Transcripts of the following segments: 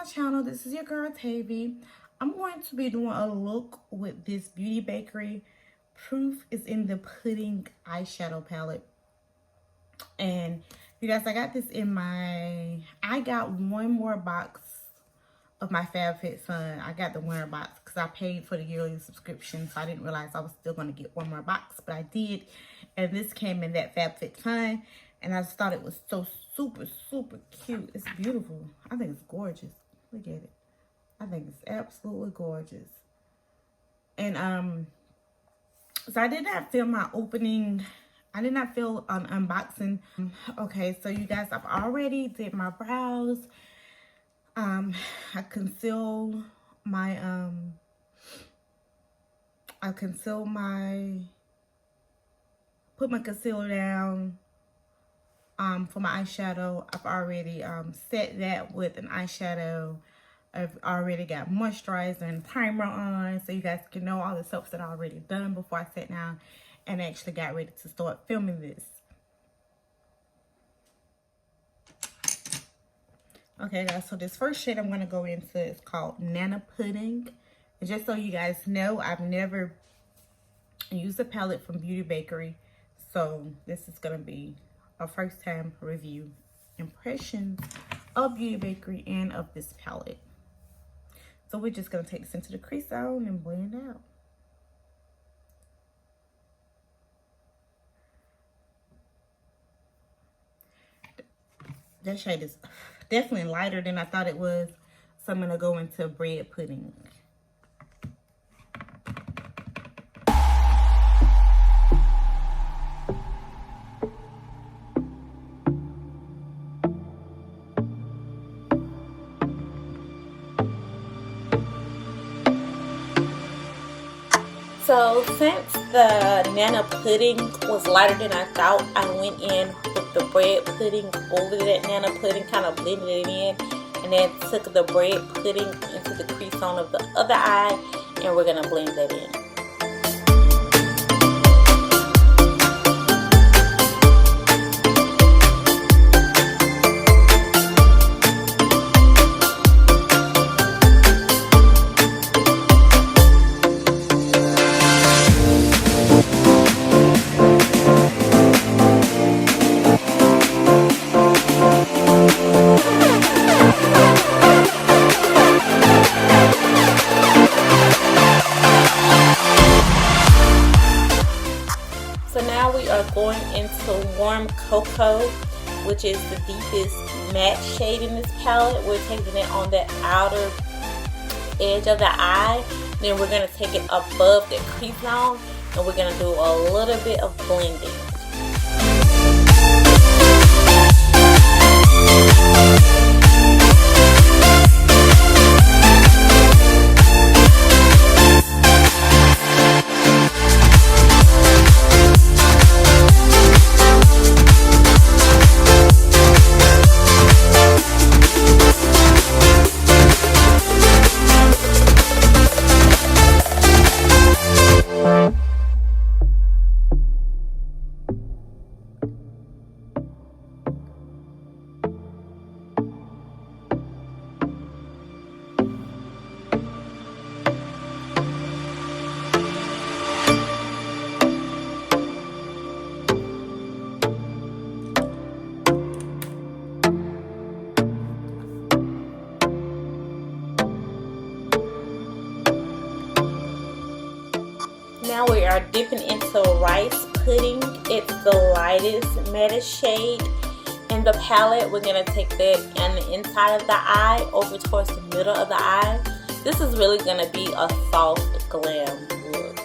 channel. This is your girl Tavy. I'm going to be doing a look with this Beauty Bakerie. Proof is in the Pudding eyeshadow palette. And you guys, I got this in my, I got one more box of my FabFitFun. I got the winter box because I paid for the yearly subscription, so I didn't realize I was still going to get one more box, but I did. And this came in that FabFitFun, and I just thought it was so super cute. It's beautiful. I think it's gorgeous. Look at it. I think it's absolutely gorgeous. And so I did not film my opening. I did not film an unboxing. Okay, so you guys, I've already did my brows. I conceal my put my concealer down for my eyeshadow. I've already set that with an eyeshadow. I've already got moisturizer and primer on, so you guys can know all the soaps that I already done before I sat down and actually got ready to start filming this. Okay guys, so this first shade I'm going to go into is called Nana Pudding. And just so you guys know, I've never used a palette from Beauty Bakerie. So this is going to be a first time review impressions of Beauty Bakerie and of this palette. So we're just going to take this into the crease zone and blend it out. That shade is definitely lighter than I thought it was. So I'm going to go into bread pudding. So since the Nana Pudding was lighter than I thought, I went in with the bread pudding over that Nana Pudding, kind of blended it in, and then took the bread pudding into the crease zone of the other eye, and we're going to blend that in. Going into Warm Cocoa, which is the deepest matte shade in this palette. We're taking it on the outer edge of the eye. Then we're going to take it above the crease zone, and we're going to do a little bit of blending. Now we are dipping into Rice Pudding. It's the lightest, mattest shade in the palette. We're going to take that on the inside of the eye over towards the middle of the eye. This is really going to be a soft glam look.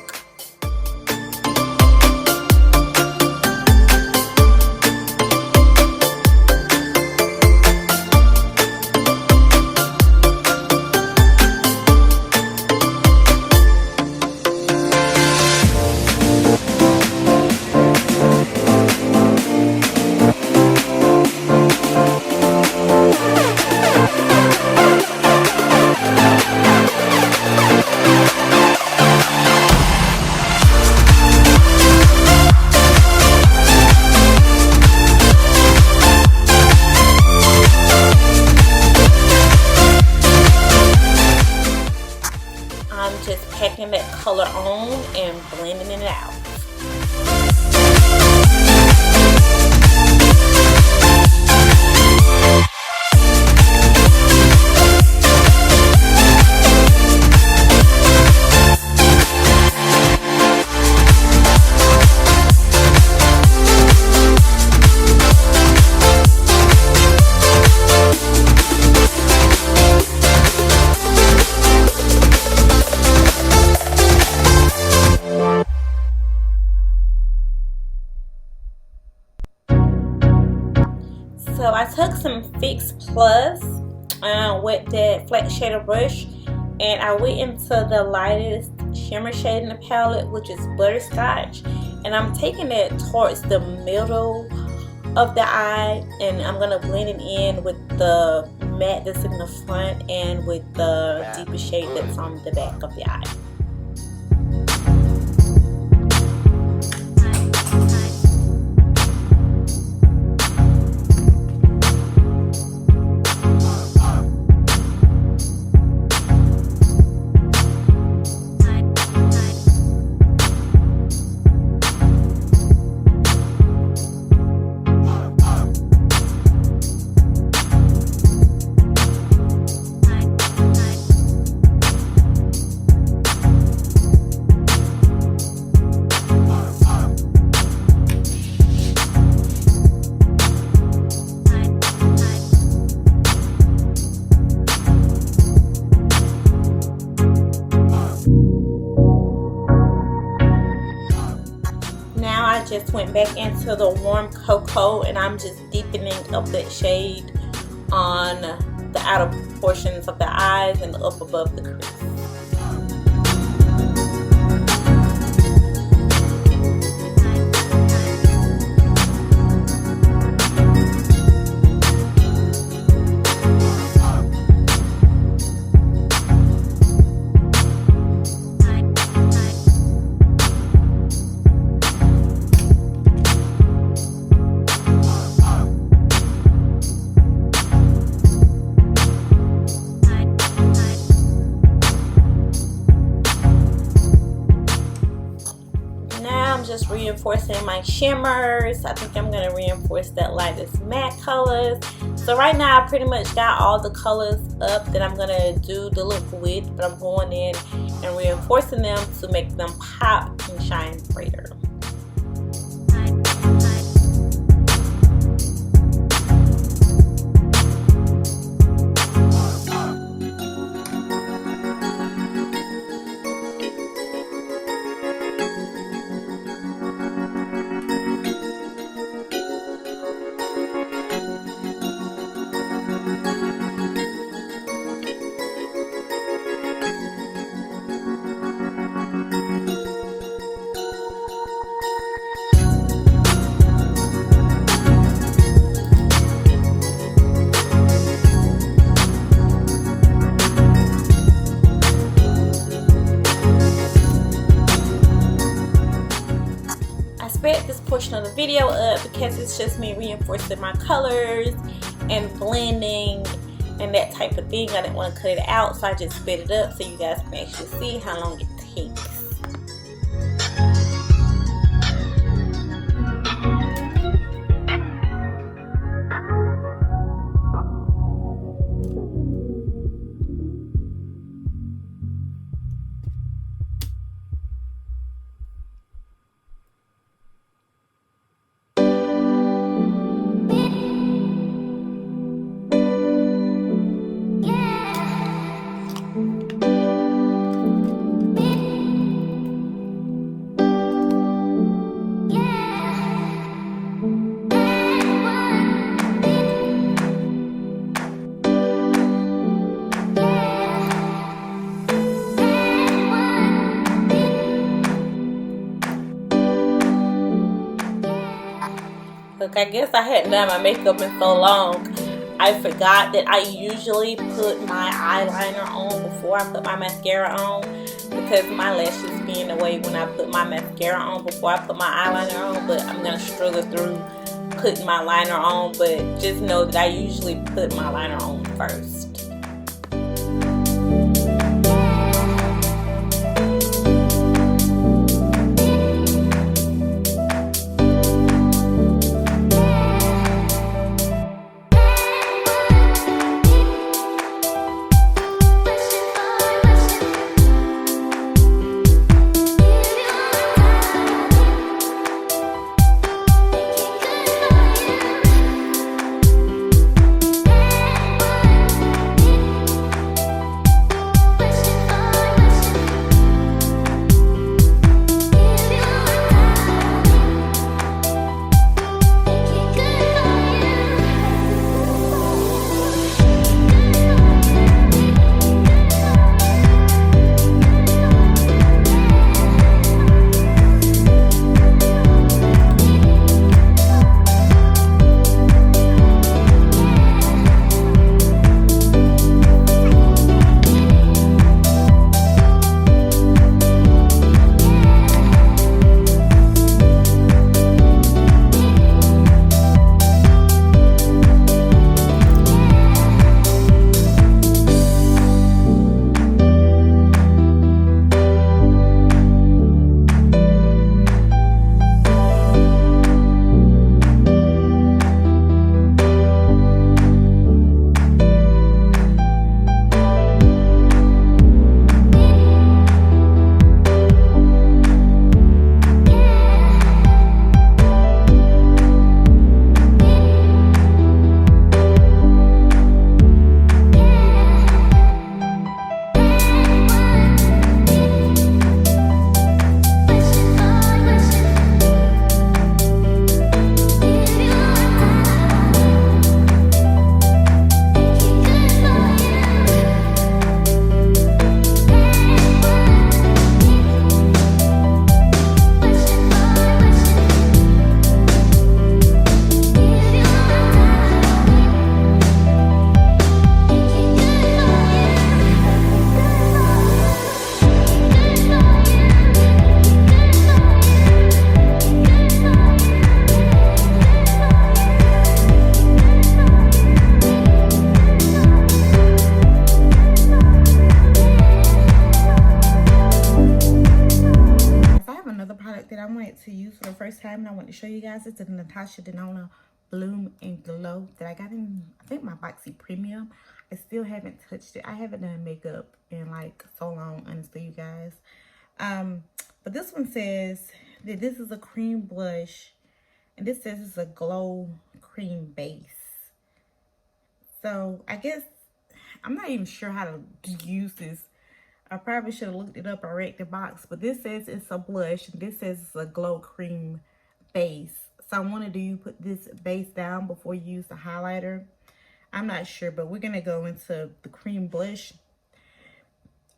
So I took some Fix Plus with that flat shader brush, and I went into the lightest shimmer shade in the palette, which is Butterscotch, and I'm taking it towards the middle of the eye, and I'm gonna blend it in with the matte that's in the front and with the deeper shade that's on the back of the eye. Just went back into the warm cocoa, and I'm just deepening up that shade on the outer portions of the eyes and up above the crease. Just reinforcing my shimmers. I think I'm going to reinforce that lightest matte colors. So right now I pretty much got all the colors up that I'm going to do the look with, but I'm going in and reinforcing them to make them pop and shine brighter. Sped this portion of the video up because it's just me reinforcing my colors and blending and that type of thing. I didn't want to cut it out, so I just sped it up so you guys can actually see how long it takes. Look, I guess I hadn't done my makeup in so long. I forgot that I usually put my eyeliner on before I put my mascara on, because my lashes be in the way when I put my mascara on before I put my eyeliner on. But I'm going to struggle through putting my liner on, but just know that I usually put my liner on first. to show you guys. It's the Natsha Denona Bloom and Glow that I got in, I think, my Bakerie Premium. I still haven't touched it. I haven't done makeup in like so long, honestly, you guys. But this one says that this is a cream blush, and this says it's a glow cream base. So I guess I'm not even sure how to use this. I probably should have looked it up or read the box, but this says it's a blush, and this says it's a glow cream base. So I wonder, do you put this base down before you use the highlighter? I'm not sure, but we're gonna go into the cream blush.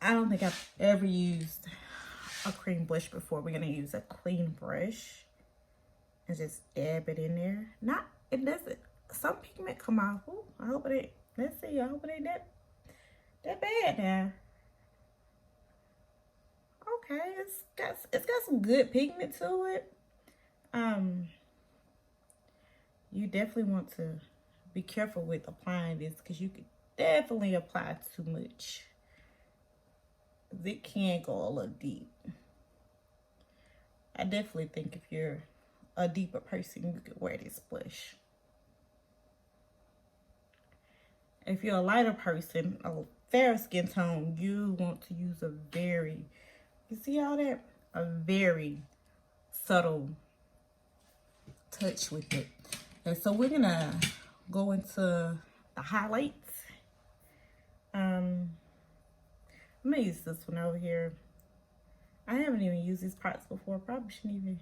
I don't think I've ever used a cream blush before. We're gonna use a clean brush and just dab it in there. It doesn't, some pigment come off. Ooh, I hope it ain't, let's see, I hope it ain't that bad now. Okay, it's got some good pigment to it. You definitely want to be careful with applying this, because you could definitely apply too much. It can go a little deep. I definitely think if you're a deeper person, you could wear this blush. If you're a lighter person, a fair skin tone, you want to use a very, you see all that? A very subtle touch with it. And so we're gonna go into the highlights. I'm gonna use this one over here. I haven't even used these products before. Probably shouldn't even.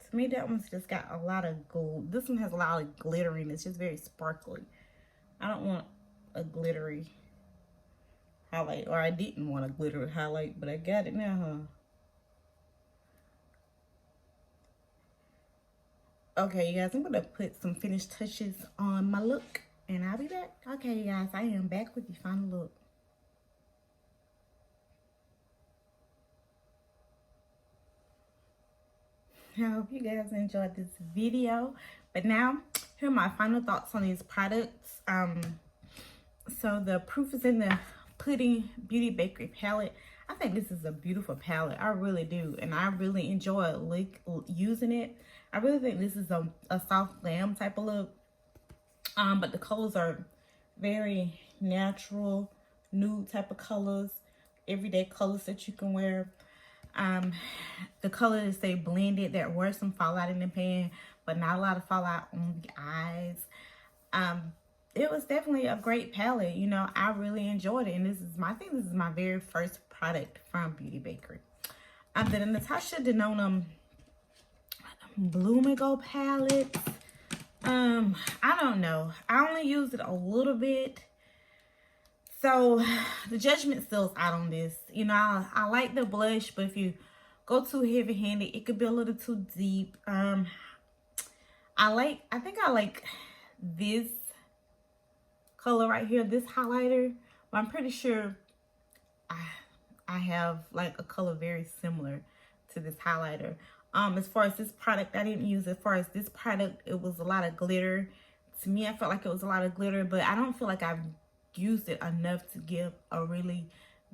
To me, that one's just got a lot of gold. This one has a lot of glittering. It's just very sparkly. I don't want a glittery highlight, or I didn't want a glittery highlight, but I got it now, huh? Okay, you guys, I'm gonna put some finished touches on my look, and I'll be back. Okay, you guys, I am back with the final look. I hope you guys enjoyed this video. But now, here are my final thoughts on these products. So the proof is in the Puddin Beauty Bakerie palette. I think this is a beautiful palette. I really do. And I really enjoy using it. I really think this is a soft glam type of look. But the colors are very natural, nude type of colors. Everyday colors that you can wear. The colors, they blended. There were some fallout in the pan, but not a lot of fallout on the eyes. It was definitely a great palette. You know, I really enjoyed it, and I think this is my very first product from Beauty Bakerie. The Natsha Denona Bloom and Go palette. I don't know. I only used it a little bit. So the judgment still's out on this. You know, I like the blush, but if you go too heavy-handed, it could be a little too deep. I think I like this color right here, this highlighter. But I'm pretty sure I have like a color very similar to this highlighter. As far as this product, I didn't use, as far as this product, it was a lot of glitter. To me, I felt like it was a lot of glitter, but I don't feel like I've used it enough to give a really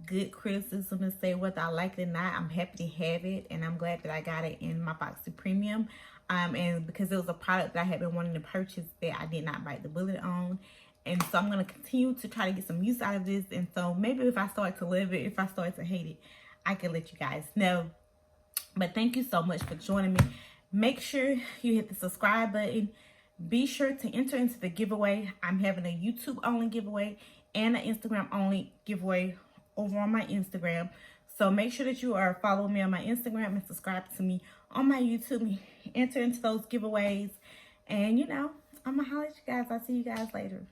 good criticism to say whether I like it or not. I'm happy to have it, and I'm glad that I got it in my Bakerie Premium. And because it was a product that I had been wanting to purchase that I did not bite the bullet on. And so I'm going to continue to try to get some use out of this. And so maybe if I start to love it, if I start to hate it, I can let you guys know. But thank you so much for joining me. Make sure you hit the subscribe button. Be sure to enter into the giveaway. I'm having a YouTube only giveaway and an Instagram only giveaway over on my Instagram. So make sure that you are following me on my Instagram and subscribe to me on my YouTube. Enter into those giveaways. And you know, I'm gonna holler at you guys. I'll see you guys later.